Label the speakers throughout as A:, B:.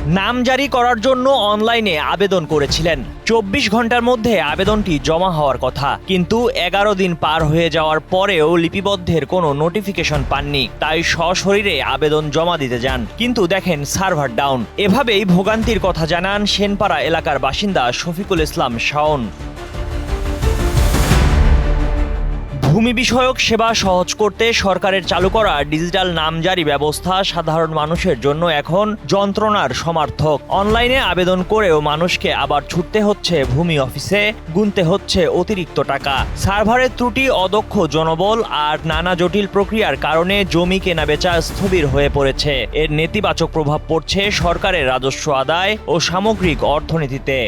A: নাম জারি করার জন্য অনলাইনে আবেদন করেছিলেন। 24 ঘন্টার মধ্যে আবেদনটি জমা হওয়ার কথা, কিন্তু 11 দিন পার হয়ে যাওয়ার পরেও লিপিবদ্ধের কোনো নোটিফিকেশন পাননি। তাই সশরীরে আবেদন জমা দিতে যান, কিন্তু দেখেন সার্ভার ডাউন। এভাবেই ভোগান্তির কথা জানান সেনপাড়া এলাকার বাসিন্দা শফিকুল ইসলাম শাওন। ভূমি বিষয়ক সেবা সহজ করতে সরকারের চালু করা ডিজিটাল নামজারি ব্যবস্থা সাধারণ মানুষের জন্য এখন যন্ত্রণার সমার্থক। অনলাইনে আবেদন করেও মানুষকে আবার ছুটতে হচ্ছে ভূমি অফিসে, গুনতে হচ্ছে অতিরিক্ত টাকা। সার্ভারের ত্রুটি, অদক্ষ জনবল আর নানা জটিল প্রক্রিয়ার কারণে জমি কেনাবেচা স্থবির হয়ে পড়েছে। এর নেতিবাচক প্রভাব পড়ছে সরকারের রাজস্ব আদায় ও সামগ্রিক অর্থনীতিতে।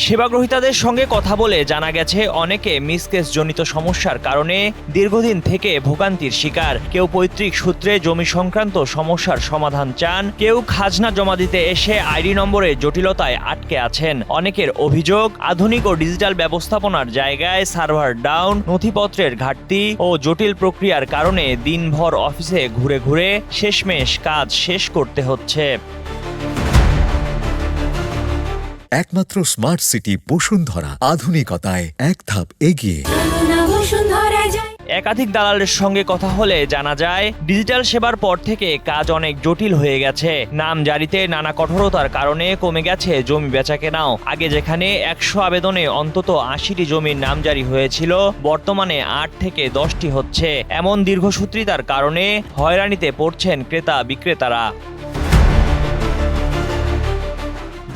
A: সেবাগ্রহীতাদের সঙ্গে কথা বলে জানা গেছে, অনেকে মিসকেস জনিত সমস্যার কারণে দীর্ঘদিন থেকে ভোগান্তির শিকার। কেউ পৈতৃক সূত্রে জমি সংক্রান্ত সমস্যার সমাধান চান, কেউ খাজনা জমা দিতে এসে আইডি নম্বরের জটিলতায় আটকে আছেন। অনেকের অভিযোগ, আধুনিক ও ডিজিটাল ব্যবস্থাপনার জায়গায় সার্ভার ডাউন, নথিপত্রের ঘাটতি ও জটিল প্রক্রিয়ার কারণে দিনভর অফিসে ঘুরে ঘুরে শেষমেশ কাজ শেষ করতে হচ্ছে।
B: একমাত্র স্মার্ট সিটি বসুন্ধরা, আধুনিকতায় এক ধাপ এগিয়ে।
A: একাধিক দালালের সঙ্গে কথা হলে জানা যায়, ডিজিটাল সেবার পর থেকে কাজ অনেক জটিল হয়ে গেছে। নাম জারিতে নানা কঠোরতার কারণে কমে গেছে জমি বেচাকেনাও। আগে যেখানে 100 আবেদনে অন্তত 80টি জমির নাম জারি হয়েছিল, বর্তমানে 8 থেকে 10টি হচ্ছে। এমন দীর্ঘসূত্রিতার কারণে হয়রানিতে পড়ছেন ক্রেতা বিক্রেতারা।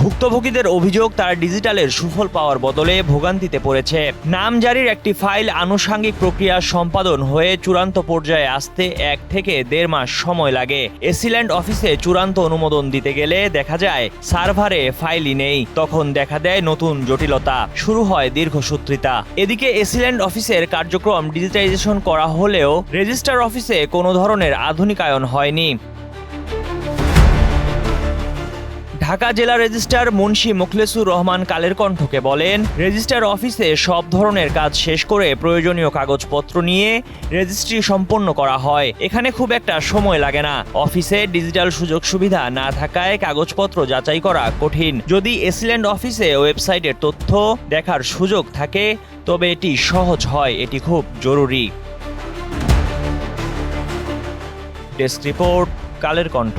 A: ভুক্তভোগীদের অভিযোগ, তারা ডিজিটালের সুফল পাওয়ার বদলে ভোগান্তিতে পড়েছে। নাম জারির একটি ফাইল আনুষঙ্গিক প্রক্রিয়া সম্পাদন হয়ে চূড়ান্ত পর্যায়ে আসতে 1 থেকে 1.5 মাস সময় লাগে। এসিল্যান্ড অফিসে চূড়ান্ত অনুমোদন দিতে গেলে দেখা যায় সার্ভারে ফাইলই নেই। তখন দেখা দেয় নতুন জটিলতা, শুরু হয় দীর্ঘসূত্রিতা। এদিকে এসিল্যান্ড অফিসের কার্যক্রম ডিজিটাইজেশন করা হলেও রেজিস্ট্রার অফিসে কোনো ধরনের আধুনিকায়ন হয়নি। ঢাকা জেলা রেজিস্ট্রার মুন্সি মুখলেসুর রহমান কালের কণ্ঠকে বলেন, রেজিস্ট্রার অফিসে সব ধরনের কাজ শেষ করে প্রয়োজনীয় কাগজপত্র নিয়ে রেজিস্ট্রি সম্পন্ন করা হয়। এখানে খুব একটা সময় লাগে না। অফিসে ডিজিটাল সুযোগ সুবিধা না থাকায় কাগজপত্র যাচাই করা কঠিন। যদি এসিল্যান্ড অফিসে ওয়েবসাইটের তথ্য দেখার সুযোগ থাকে তবে এটি সহজ হয়, এটি খুব জরুরি। Desk report, Kaler Kantho.